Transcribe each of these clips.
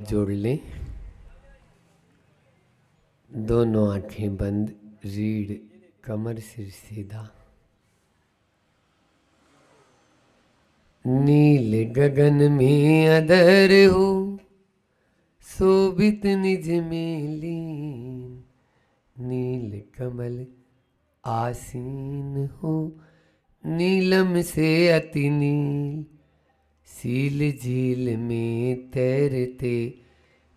जोड़ लें, दोनों आंखें बंद, रीढ़ कमर सिर सीधा। नील गगन में अधर हो, शोभित निज में लीन। नील कमल आसीन हो, नीलम से अति नील। सील झील में तैरते,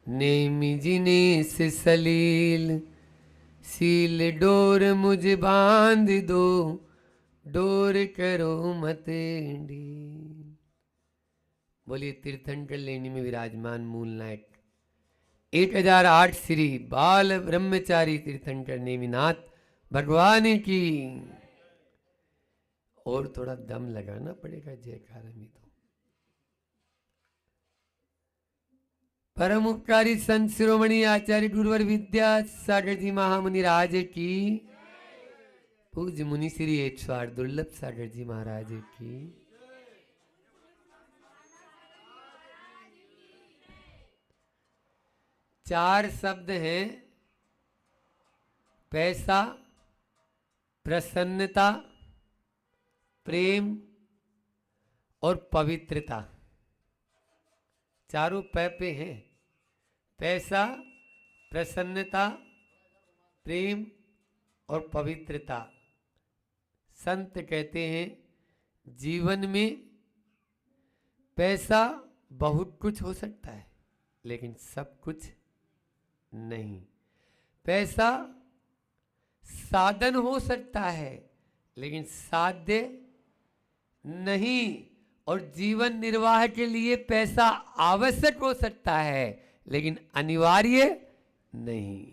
नेमि जिनेस सलील। सील डोर मुझ बांध दो, डोर करो मत ढील। बोलिए तीर्थंकर लेनी में विराजमान मूल नायक 1008 श्री बाल ब्रह्मचारी तीर्थंकर नेमिनाथ भगवान की। और थोड़ा दम लगाना पड़ेगा जयकारा में तो। परम उपकारी संत शिरोमणि आचार्य गुरुवर विद्यासागर जी महामुनि राज की। पूज्य मुनि श्री 108 दुर्लभ सागर जी महाराज की। चार शब्द हैं, पैसा, प्रसन्नता, प्रेम और पवित्रता। चारों पै पे हैं, पैसा, प्रसन्नता, प्रेम और पवित्रता। संत कहते हैं जीवन में पैसा बहुत कुछ हो सकता है, लेकिन सब कुछ नहीं। पैसा साधन हो सकता है, लेकिन साध्य नहीं। और जीवन निर्वाह के लिए पैसा आवश्यक हो सकता है, लेकिन अनिवार्य नहीं,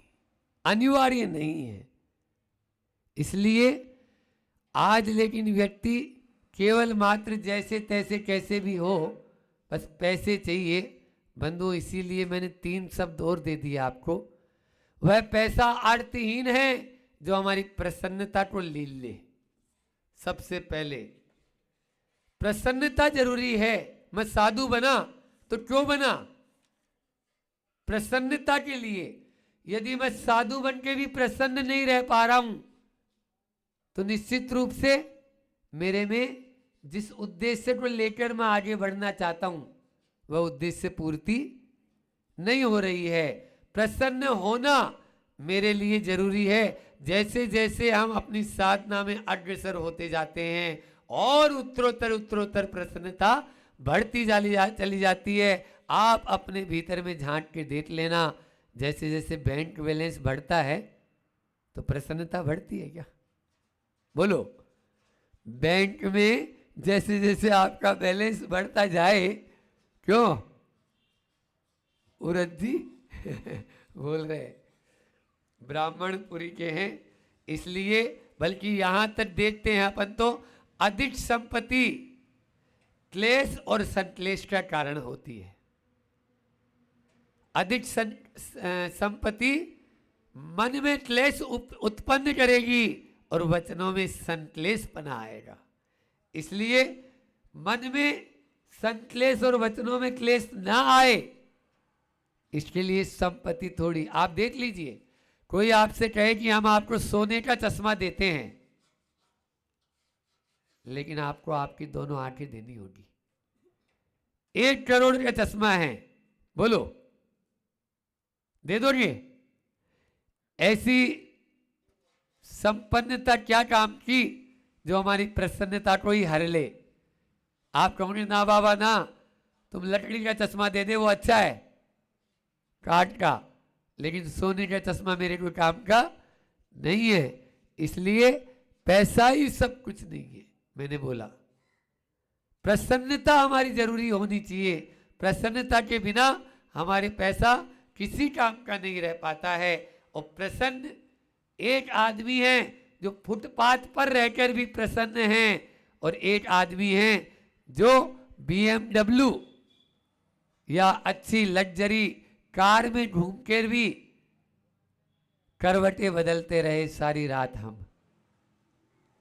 अनिवार्य नहीं है। इसलिए आज लेकिन व्यक्ति केवल मात्र जैसे तैसे कैसे भी हो, बस पैसे चाहिए बंधु। इसीलिए मैंने 3 शब्द और दे दिए आपको। वह पैसा अर्थहीन है जो हमारी प्रसन्नता को ले ले। सबसे पहले प्रसन्नता जरूरी है। मैं साधु बना तो क्यों बना? प्रसन्नता के लिए। यदि मैं साधु बन के भी प्रसन्न नहीं रह पा रहा हूं, तो निश्चित रूप से मेरे में जिस उद्देश्य को लेकर मैं आगे बढ़ना चाहता हूं, वह उद्देश्य पूर्ति नहीं हो रही है। प्रसन्न होना मेरे लिए जरूरी है। जैसे जैसे हम अपनी साधना में अग्रसर होते जाते हैं और उत्तरोत्तर प्रसन्नता बढ़ती चली जाती है। आप अपने भीतर में झांक के देख लेना, जैसे जैसे बैंक बैलेंस बढ़ता है तो प्रसन्नता बढ़ती है क्या? बोलो। बैंक में जैसे जैसे आपका बैलेंस बढ़ता जाए, क्यों उरद जी बोल रहे ब्राह्मणपुरी के हैं इसलिए। बल्कि यहां तक देखते हैं अपन तो अधिक संपत्ति क्लेश और संक्लेश का कारण होती है। अधिक संपत्ति मन में क्लेश उत्पन्न करेगी और वचनों में संक्लेश पना आएगा। इसलिए मन में संक्लेश और वचनों में क्लेश ना आए, इसके लिए संपत्ति थोड़ी। आप देख लीजिए, कोई आपसे कहे कि हम आपको सोने का चश्मा देते हैं, लेकिन आपको आपकी दोनों आंखें देनी होगी। 1 करोड़ का चश्मा है, बोलो दे दोगे? ऐसी संपन्नता क्या काम की जो हमारी प्रसन्नता को ही हर ले? आप कहोगे ना बाबा ना, तुम लकड़ी का चश्मा दे दे, वो अच्छा है काठ का, लेकिन सोने का चश्मा मेरे कोई काम का नहीं है। इसलिए पैसा ही सब कुछ नहीं है। मैंने बोला प्रसन्नता हमारी जरूरी होनी चाहिए। प्रसन्नता के बिना हमारे पैसा किसी काम का नहीं रह पाता है। और प्रसन्न एक आदमी है जो फुटपाथ पर रहकर भी प्रसन्न है, और एक आदमी है जो BMW या अच्छी लग्जरी कार में घूमकर भी करवटें बदलते रहे सारी रात, हम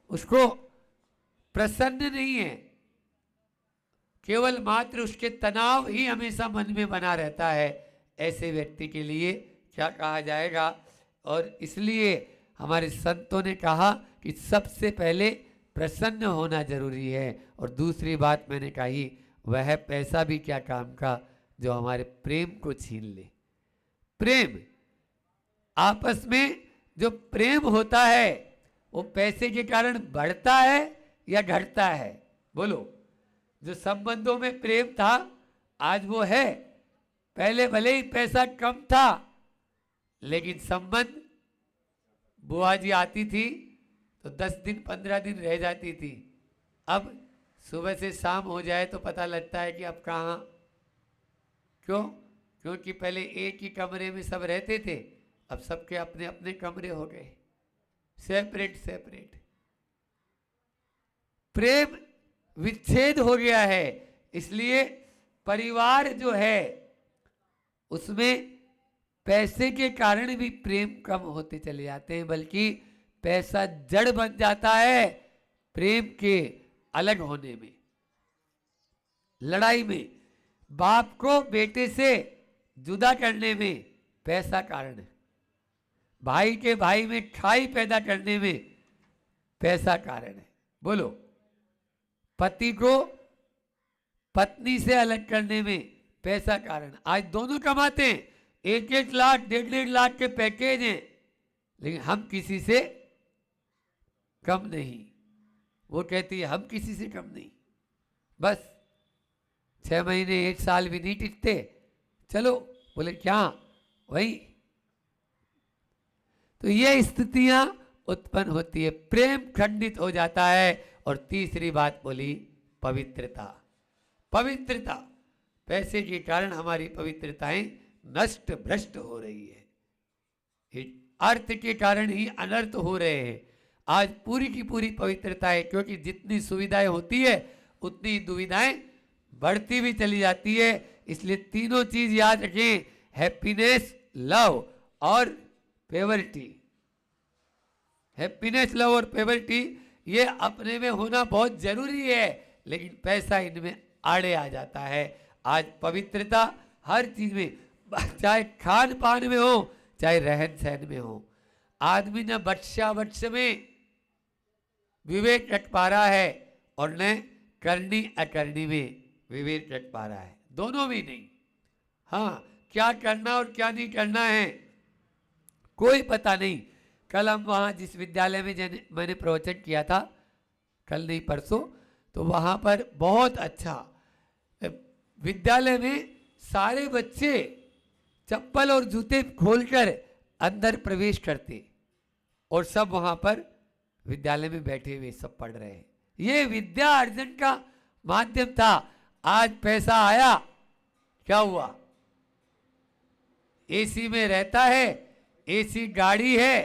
उसको प्रसन्न नहीं है। केवल मात्र उसके तनाव ही हमेशा मन में बना रहता है। ऐसे व्यक्ति के लिए क्या कहा जाएगा। और इसलिए हमारे संतों ने कहा कि सबसे पहले प्रसन्न होना जरूरी है। और दूसरी बात मैंने कही, वह पैसा भी क्या काम का जो हमारे प्रेम को छीन ले। प्रेम, आपस में जो प्रेम होता है वो पैसे के कारण बढ़ता है या घटता है? बोलो। जो संबंधों में प्रेम था आज वो है। पहले भले ही पैसा कम था लेकिन संबंध, बुआ जी आती थी तो 10 दिन 15 दिन रह जाती थी। अब सुबह से शाम हो जाए तो पता लगता है कि अब कहाँ। क्यों? क्योंकि पहले एक ही कमरे में सब रहते थे, अब सबके अपने अपने कमरे हो गए, सेपरेट सेपरेट। प्रेम विच्छेद हो गया है। इसलिए परिवार जो है उसमें पैसे के कारण भी प्रेम कम होते चले जाते हैं, बल्कि पैसा जड़ बन जाता है प्रेम के अलग होने में। लड़ाई में, बाप को बेटे से जुदा करने में पैसा कारण है। भाई के भाई में खाई पैदा करने में पैसा कारण है। बोलो। पति को पत्नी से अलग करने में पैसा कारण। आज दोनों कमाते हैं, 1-1 लाख 1.5 लाख के पैकेज हैं, लेकिन हम किसी से कम नहीं। वो कहती है हम किसी से कम नहीं। बस 6 महीने 1 साल भी नहीं टिकते, चलो। बोले क्या? वही। तो ये स्थितियां उत्पन्न होती है, प्रेम खंडित हो जाता है। और तीसरी बात बोली पवित्रता। पवित्रता, पैसे के कारण हमारी पवित्रताएं नष्ट भ्रष्ट हो रही है। अर्थ के कारण ही अनर्थ हो रहे हैं। आज पूरी की पूरी पवित्रता है, क्योंकि जितनी सुविधाएं होती है उतनी दुविधाएं बढ़ती भी चली जाती है। इसलिए तीनों चीज याद रखें, हैप्पीनेस, लव और पेवर्टी। हैप्पीनेस, लव और पेवर्टी ये अपने में होना बहुत जरूरी है, लेकिन पैसा इनमें आड़े आ जाता है। आज पवित्रता हर चीज में, चाहे खान पान में हो चाहे रहन सहन में हो। आदमी न बच्चा वत्स में विवेक रख पा रहा है और न करनी अकरनी में विवेक रख पा रहा है, दोनों भी नहीं। हाँ, क्या करना और क्या नहीं करना है कोई पता नहीं। कल हम वहाँ जिस विद्यालय में मैंने प्रवचन किया था, कल नहीं परसों, तो वहाँ पर बहुत अच्छा विद्यालय में सारे बच्चे चप्पल और जूते खोलकर अंदर प्रवेश करते और सब वहाँ पर विद्यालय में बैठे हुए सब पढ़ रहे हैं। ये विद्या अर्जन का माध्यम था। आज पैसा आया, क्या हुआ? एसी में रहता है, एसी गाड़ी है,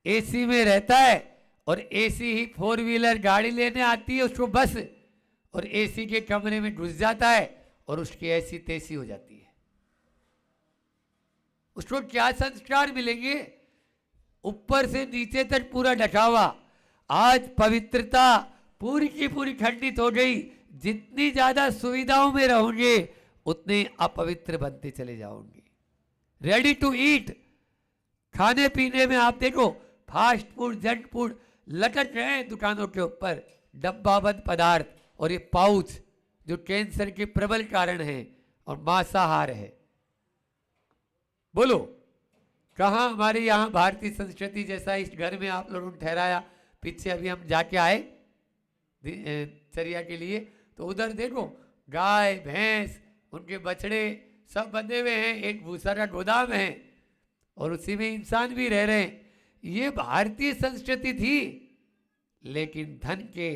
एसी में रहता है, और एसी ही 4 व्हीलर गाड़ी लेने आती है उसको बस, और एसी के कमरे में घुस जाता है और उसकी ऐसी तैसी हो जाती है। उसको क्या संस्कार मिलेंगे? ऊपर से नीचे तक पूरा ढका हुआ। आज पवित्रता पूरी की पूरी खंडित हो गई। जितनी ज्यादा सुविधाओं में रहोगे उतने अपवित्र बनते चले जाओगे। रेडी टू ईट, खाने पीने में आप देखो फास्ट फूड, जंक फूड लटक रहे हैं दुकानों के ऊपर, डब्बाबंद पदार्थ, और ये पाउच जो कैंसर के प्रबल कारण है, और मांसाहार है। बोलो, कहाँ हमारे यहाँ भारतीय संस्कृति जैसा इस घर में आप लोगों ने ठहराया? पीछे अभी हम जाके आए चरिया के लिए, तो उधर देखो गाय भैंस, उनके बछड़े सब बंधे हुए हैं, एक भूसा का गोदाम है और उसी में इंसान भी रह रहे हैं। ये भारतीय संस्कृति थी, लेकिन धन के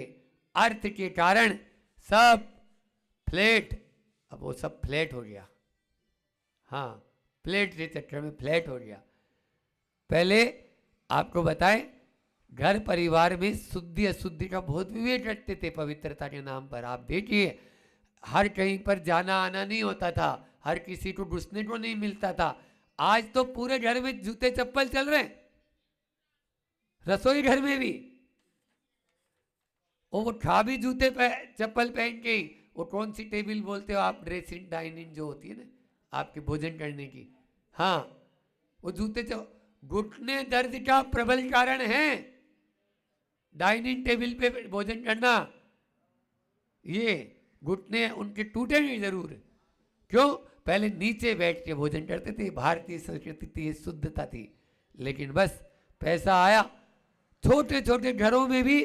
अर्थ के कारण सब फ्लैट, अब वो सब फ्लैट हो गया। हाँ, फ्लैट के चक्कर में फ्लैट हो गया। पहले आपको बताएं, घर परिवार में शुद्धि अशुद्धि का बहुत विवेक रखते थे पवित्रता के नाम पर। आप देखिए, हर कहीं पर जाना आना नहीं होता था, हर किसी को घुसने को नहीं मिलता था। आज तो पूरे घर में जूते चप्पल चल रहे हैं, रसोई घर में भी। वो खा भी जूते चप्पल पहन के ही, वो कौन सी टेबल बोलते हो आप, ड्रेसिंग डाइनिंग जो होती है ना, आपके भोजन करने की। हाँ, वो जूते घुटने दर्द का प्रबल कारण है डाइनिंग टेबल पे भोजन करना। ये घुटने उनके टूटेंगे जरूर। क्यों? पहले नीचे बैठ के भोजन करते थे, भारतीय संस्कृति थी, शुद्धता थी। लेकिन बस पैसा आया, छोटे छोटे घरों में भी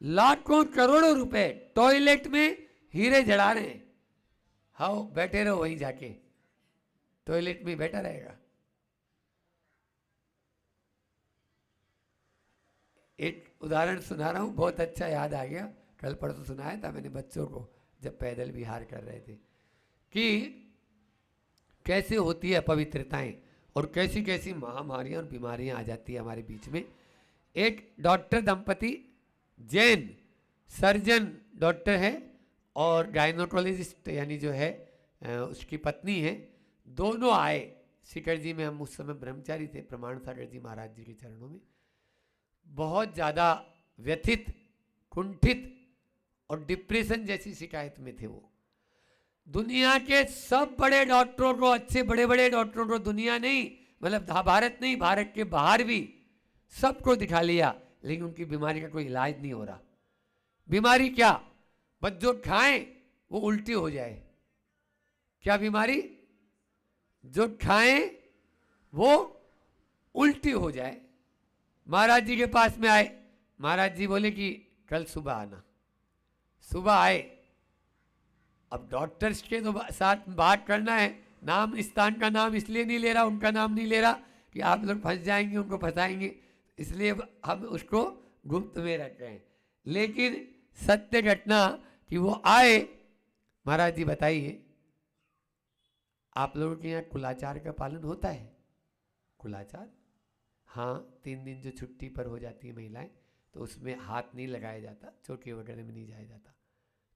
लाखों करोड़ों रुपए टॉयलेट में हीरे जड़ा रहे हैं। हाँ, बैठे रहो वहीं जाके, टॉयलेट में बैठा रहेगा। एक उदाहरण सुना रहा हूं, बहुत अच्छा याद आ गया, कल परसों सुनाया था मैंने बच्चों को जब पैदल विहार कर रहे थे, कि कैसे होती है पवित्रताएं और कैसी कैसी महामारियां और बीमारियां आ जाती है हमारे बीच में। एक डॉक्टर दंपति, जैन सर्जन डॉक्टर है और गायनोकोलॉजिस्ट यानी जो है उसकी पत्नी है, दोनों आए शिखर जी में। हम उस समय ब्रह्मचारी थे, प्रमाण सागर जी महाराज जी के चरणों में। बहुत ज़्यादा व्यथित, कुंठित और डिप्रेशन जैसी शिकायत में थे वो। दुनिया के सब बड़े डॉक्टरों को, अच्छे बड़े बड़े डॉक्टरों को, दुनिया नहीं मतलब भारत नहीं, भारत के बाहर भी सबको दिखा लिया, लेकिन उनकी बीमारी का कोई इलाज नहीं हो रहा। बीमारी क्या? बस जो खाएं वो उल्टी हो जाए। क्या बीमारी? जो खाएं वो उल्टी हो जाए। महाराज जी के पास में आए, महाराज जी बोले कि कल सुबह आना। सुबह आए। अब डॉक्टर्स के तो साथ बात करना है, नाम स्थान का नाम इसलिए नहीं ले रहा, उनका नाम नहीं ले रहा कि आप लोग फंस जाएंगे, उनको फंसाएंगे, इसलिए हम उसको गुप्त में रख रहे हैं। लेकिन सत्य घटना कि वो आए। महाराज जी बताइए, आप लोगों के यहाँ कुलाचार का पालन होता है? कुलाचार? हाँ, 3 दिन जो छुट्टी पर हो जाती है महिलाएं, तो उसमें हाथ नहीं लगाया जाता, चौकी वगैरह में नहीं जाया जाता,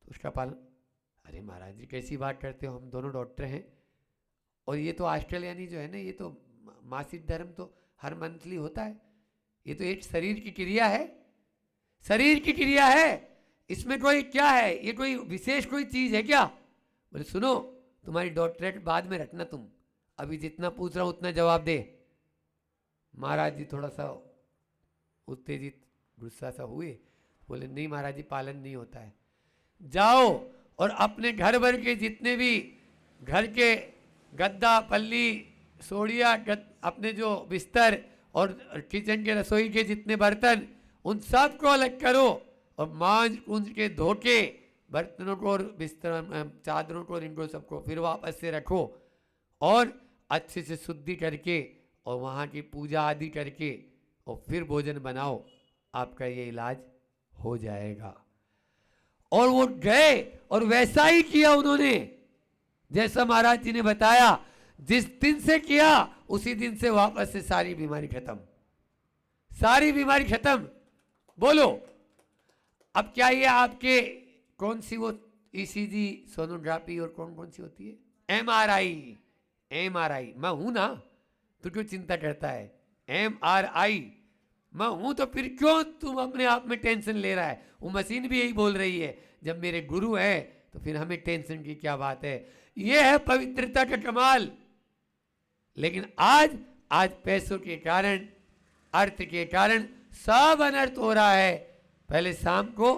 तो उसका पालन। अरे महाराज जी कैसी बात करते हो, हम दोनों डॉक्टर हैं। और ये तो आजकल यानी जो है ना, ये तो मासिक धर्म तो हर मंथली होता है। ये तो एक शरीर की क्रिया है, शरीर की क्रिया है, इसमें कोई क्या है, ये कोई विशेष कोई चीज़ है क्या? बोले सुनो, तुम्हारी डॉक्टरेट बाद में रखना, तुम अभी जितना पूछ रहा हूँ उतना जवाब दे। महाराज जी थोड़ा सा उत्तेजित, गुस्सा सा हुए, बोले नहीं महाराज जी, पालन नहीं होता है। जाओ और अपने घर भर के जितने भी घर के गद्दा, पल्ली, सोड़िया, अपने जो बिस्तर और किचन के रसोई के जितने बर्तन, उन सब को अलग करो और मांझ कूंज के धो के बर्तनों को और बिस्तर, चादरों को, इनको सबको फिर वापस से रखो और अच्छे से शुद्धि करके और वहाँ की पूजा आदि करके और फिर भोजन बनाओ, आपका ये इलाज हो जाएगा। और वो गए और वैसा ही किया उन्होंने जैसा महाराज जी ने बताया। जिस दिन से किया उसी दिन से वापस से सारी बीमारी खत्म, सारी बीमारी खत्म। बोलो अब क्या ये आपके कौन सी वो ईसीजी, सोनोग्राफी और कौन कौन सी होती है, एमआरआई, एमआरआई मैं हूं ना, तो क्यों चिंता करता है? एमआरआई मैं हूं, तो फिर क्यों तुम अपने आप में टेंशन ले रहा है? वो मशीन भी यही बोल रही है, जब मेरे गुरु है तो फिर हमें टेंशन की क्या बात है? ये है पवित्रता का कमाल। लेकिन आज पैसों के कारण, अर्थ के कारण सब अनर्थ हो रहा है। पहले शाम को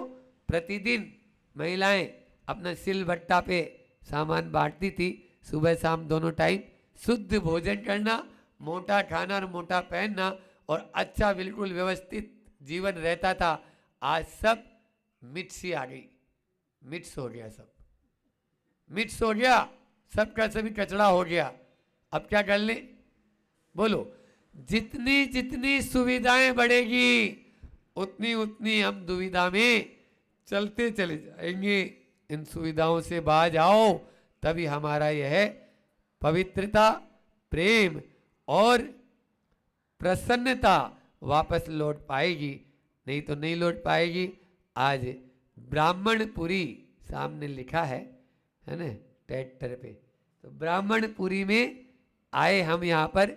प्रतिदिन महिलाएं अपना सिल भट्टा पे सामान बांटती थी, सुबह शाम दोनों टाइम शुद्ध भोजन करना, मोटा खाना और मोटा पहनना और अच्छा बिल्कुल व्यवस्थित जीवन रहता था। आज सब मिट्स ही आ गई, मिट्स हो गया, सब मिट्स हो गया, सबका सभी कचरा हो गया। अब क्या कर ले? बोलो, जितनी जितनी सुविधाएं बढ़ेगी उतनी उतनी हम दुविधा में चलते चले जाएंगे। इन सुविधाओं से बाज आओ, तभी हमारा यह पवित्रता, प्रेम और प्रसन्नता वापस लौट पाएगी, नहीं तो नहीं लौट पाएगी। आज ब्राह्मणपुरी सामने लिखा है ना ट्रैक्टर पे, तो ब्राह्मणपुरी में आए हम यहाँ पर।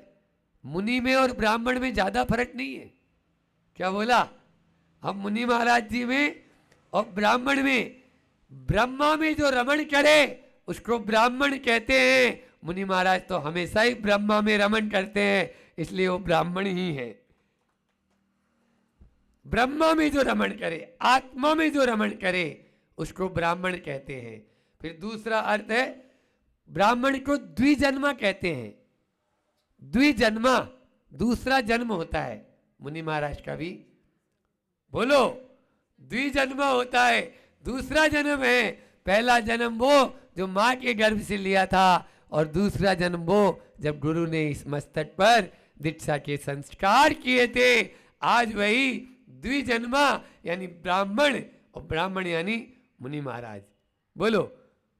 मुनि में और ब्राह्मण में ज्यादा फर्क नहीं है। क्या बोला? हम मुनि महाराज जी में और ब्राह्मण में, ब्रह्मा में जो रमण करे उसको ब्राह्मण कहते हैं मुनि महाराज तो हमेशा ही ब्रह्मा में रमण करते हैं, इसलिए वो ब्राह्मण ही है। ब्रह्मा में जो रमण करे, आत्मा में जो रमण करे, उसको ब्राह्मण कहते हैं। फिर दूसरा अर्थ है, ब्राह्मण को द्विजन्मा कहते हैं। द्विजन्मा, दूसरा जन्म होता है मुनि महाराज का भी, बोलो, द्विजन्मा होता है, दूसरा जन्म है। पहला जन्म वो जो माँ के गर्भ से लिया था, और दूसरा जन्म वो जब गुरु ने इस मस्तक पर दीक्षा के संस्कार किए थे। आज वही द्विजन्मा यानी ब्राह्मण, और ब्राह्मण यानी मुनि महाराज। बोलो,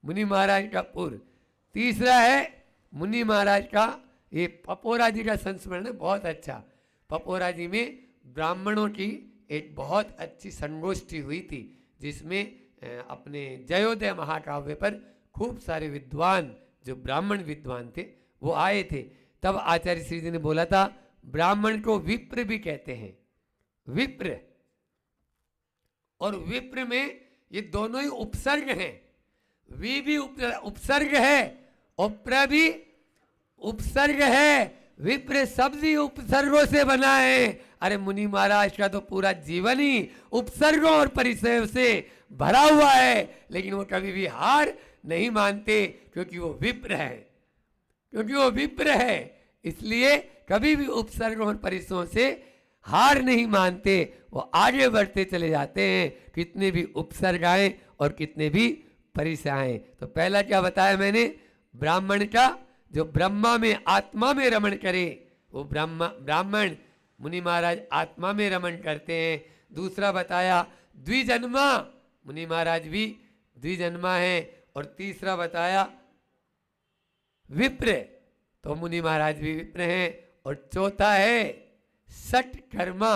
मुनि महाराज का पुर। तीसरा है मुनि महाराज का, ये पपोरा जी का संस्मरण है, बहुत अच्छा। पपोरा जी में ब्राह्मणों की एक बहुत अच्छी संगोष्ठी हुई थी, जिसमें अपने जयोदय महाकाव्य पर खूब सारे विद्वान, जो ब्राह्मण विद्वान थे, वो आए थे। तब आचार्य श्री जी ने बोला था, ब्राह्मण को विप्र भी कहते हैं। विप्र और विप्र में ये दोनों ही उपसर्ग हैं। वी भी उपसर्ग है और प्र भी उपसर्ग है। विप्र शब्द ही उपसर्गों से बना है। अरे मुनि महाराज का तो पूरा जीवन ही उपसर्गों और परिचय से भरा हुआ है, लेकिन वो कभी भी हार नहीं मानते, क्योंकि वो विप्र है। क्योंकि वो विप्र है, इसलिए कभी भी उपसर्गों और परिचयों से हार नहीं मानते, वो आगे बढ़ते चले जाते हैं, कितने भी उपसर्ग आए और कितने भी परिचय आए। तो पहला क्या बताया मैंने, ब्राह्मण का जो ब्रह्मा में आत्मा में रमण करे, वो ब्राह्मण। मुनि महाराज आत्मा में रमण करते हैं। दूसरा बताया द्विजन्मा, मुनि महाराज भी द्विजन्मा है। और तीसरा बताया विप्र, तो मुनि महाराज भी विप्र हैं। और चौथा है सटकर्मा,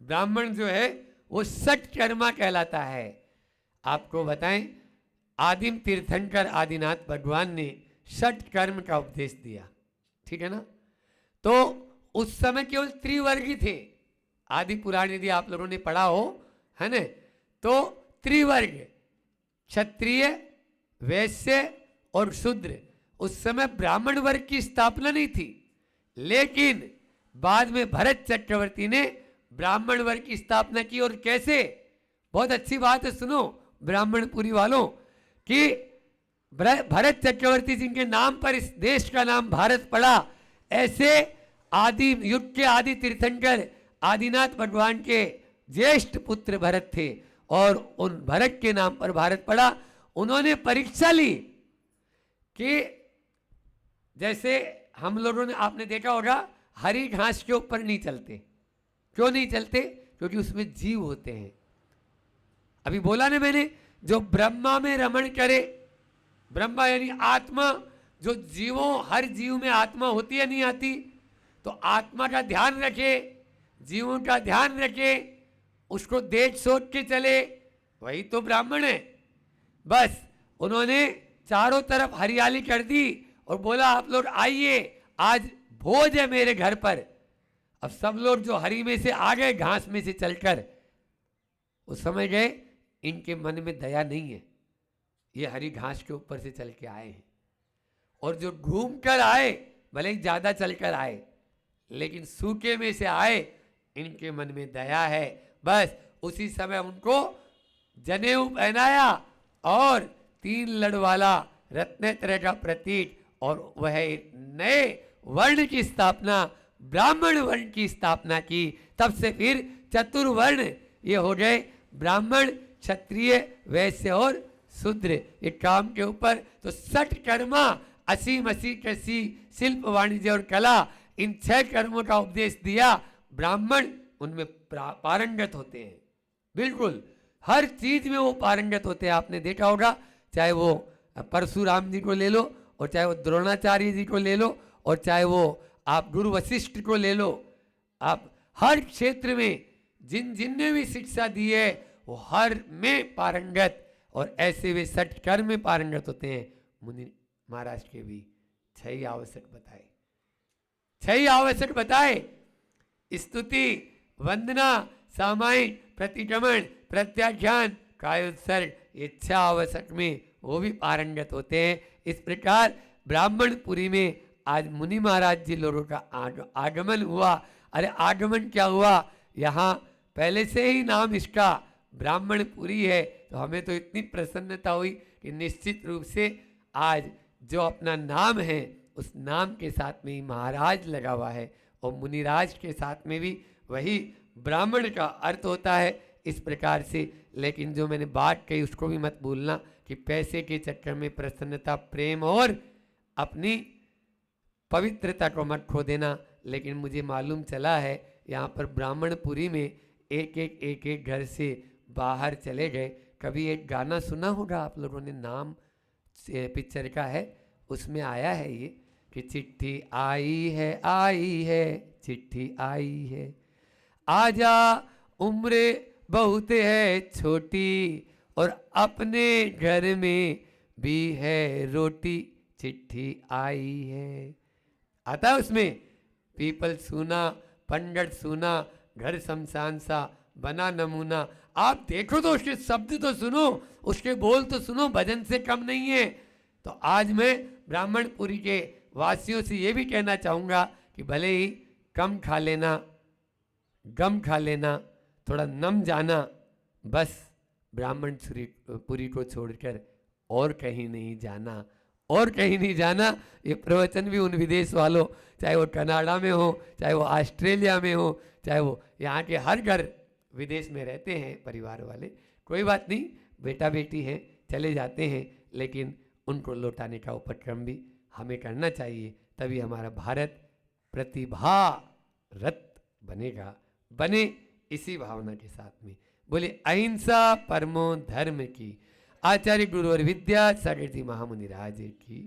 ब्राह्मण जो है वो सटकर्मा कहलाता है। आपको बताएं, आदिम तीर्थंकर आदिनाथ भगवान ने षटकर्म का उपदेश दिया, ठीक है ना। तो उस समय केवल त्रिवर्गी थे। आदि पुराण यदि आप लोगों ने पढ़ा हो, है ना, तो त्रिवर्ग, क्षत्रिय, वैश्य और शूद्र। उस समय ब्राह्मण वर्ग की स्थापना नहीं थी, लेकिन बाद में भरत चक्रवर्ती ने ब्राह्मण वर्ग की स्थापना की। और कैसे, बहुत अच्छी बात है, सुनो ब्राह्मणपुरी वालों, कि भरत चक्रवर्ती जिनके नाम पर इस देश का नाम भारत पड़ा, ऐसे आदि युग के आदि तीर्थंकर आदिनाथ भगवान के ज्येष्ठ पुत्र भरत थे, और उन भरत के नाम पर भारत पड़ा। उन्होंने परीक्षा ली कि जैसे हम लोगों ने, आपने देखा होगा, हरी घास के ऊपर नहीं चलते। क्यों नहीं चलते? क्योंकि उसमें जीव होते हैं। अभी बोला ना मैंने, जो ब्रह्मा में रमण करे, ब्रह्मा यानी आत्मा, जो जीवों, हर जीव में आत्मा होती है नहीं आती, तो आत्मा का ध्यान रखे, जीवों का ध्यान रखे, उसको देख सोच के चले, वही तो ब्राह्मण है। बस उन्होंने चारों तरफ हरियाली कर दी और बोला, आप लोग आइए, आज भोज है मेरे घर पर। अब सब लोग जो हरी में से आ गए, घास में से चलकर, उस समय गए, इनके मन में दया नहीं है, ये हरी घास के ऊपर से चल के आए हैं। और जो घूम कर आए, भले ही ज्यादा चलकर आए, लेकिन सूखे में से आए, इनके मन में दया है। बस उसी समय उनको जनेऊ पहनाया और 3 लड़ वाला रत्नेत्र का प्रतीक, और वह नए वर्ण की स्थापना, ब्राह्मण वर्ण की स्थापना की। तब से फिर चतुर्वर्ण ये हो गए, ब्राह्मण, क्षत्रिय, वैश्य और शूद्र, ये काम के ऊपर। तो सटकर्मा, असीम असी कृषि, शिल्प, वाणिज्य और कला, इन 6 कर्मों का उपदेश दिया। ब्राह्मण उनमें पारंगत होते हैं, बिल्कुल हर चीज में वो पारंगत होते हैं। आपने देखा होगा, चाहे वो परशुराम जी को ले लो, और चाहे वो द्रोणाचार्य जी को ले लो, और चाहे वो आप गुरु वशिष्ठ को ले लो, आप हर क्षेत्र में जिनने भी शिक्षा दी है, वो हर में पारंगत, और ऐसे वे सटकर्म में पारंगत होते हैं। मुनि महाराज के भी 6 आवश्यक बताए, 6 आवश्यक बताए, स्तुति, वंदना, सामायिक, प्रतिक्रमण, प्रत्याख्यान, कायोत्सर्ग, ये 6 आवश्यक में वो भी पारंगत होते हैं। इस प्रकार ब्राह्मणपुरी में आज मुनि महाराज जी लोगों का आगमन हुआ। अरे आगमन क्या हुआ, यहाँ पहले से ही नाम इसका ब्राह्मणपुरी है, तो हमें तो इतनी प्रसन्नता हुई कि निश्चित रूप से आज जो अपना नाम है उस नाम के साथ में ही महाराज लगा हुआ है, और मुनिराज के साथ में भी वही ब्राह्मण का अर्थ होता है इस प्रकार से। लेकिन जो मैंने बात कही उसको भी मत भूलना कि पैसे के चक्कर में प्रसन्नता, प्रेम और अपनी पवित्रता को मत खो देना। लेकिन मुझे मालूम चला है यहाँ पर ब्राह्मणपुरी में एक एक घर से बाहर चले गए। कभी एक गाना सुना होगा आप लोगों ने, नाम पिक्चर का है, उसमें आया है ये कि चिट्ठी आई है, चिट्ठी आई है, आजा उम्र बहुत है छोटी, और अपने घर में भी है रोटी, चिट्ठी आई है। आता है उसमें, पीपल सुना, पंडित सुना, घर शमशान सा बना नमूना। आप देखो तो उसके शब्द तो सुनो, उसके बोल तो सुनो, भजन से कम नहीं है। तो आज मैं ब्राह्मणपुरी के वासियों से ये भी कहना चाहूँगा कि भले ही कम खा लेना, गम खा लेना, थोड़ा नम जाना, बस ब्राह्मणपुरी को छोड़कर और कहीं नहीं जाना, और कहीं नहीं जाना। ये प्रवचन भी उन विदेश वालों, चाहे वो कनाडा में हो, चाहे वो ऑस्ट्रेलिया में हो, चाहे वो यहाँ के हर घर विदेश में रहते हैं परिवार वाले, कोई बात नहीं, बेटा बेटी हैं चले जाते हैं, लेकिन उनको लौटाने का उपक्रम भी हमें करना चाहिए, तभी हमारा भारत प्रतिभारत बनेगा। बने इसी भावना के साथ में। बोले अहिंसा परमो धर्म की। आचार्य गुरु और विद्या सागर जी महामुनि राज की।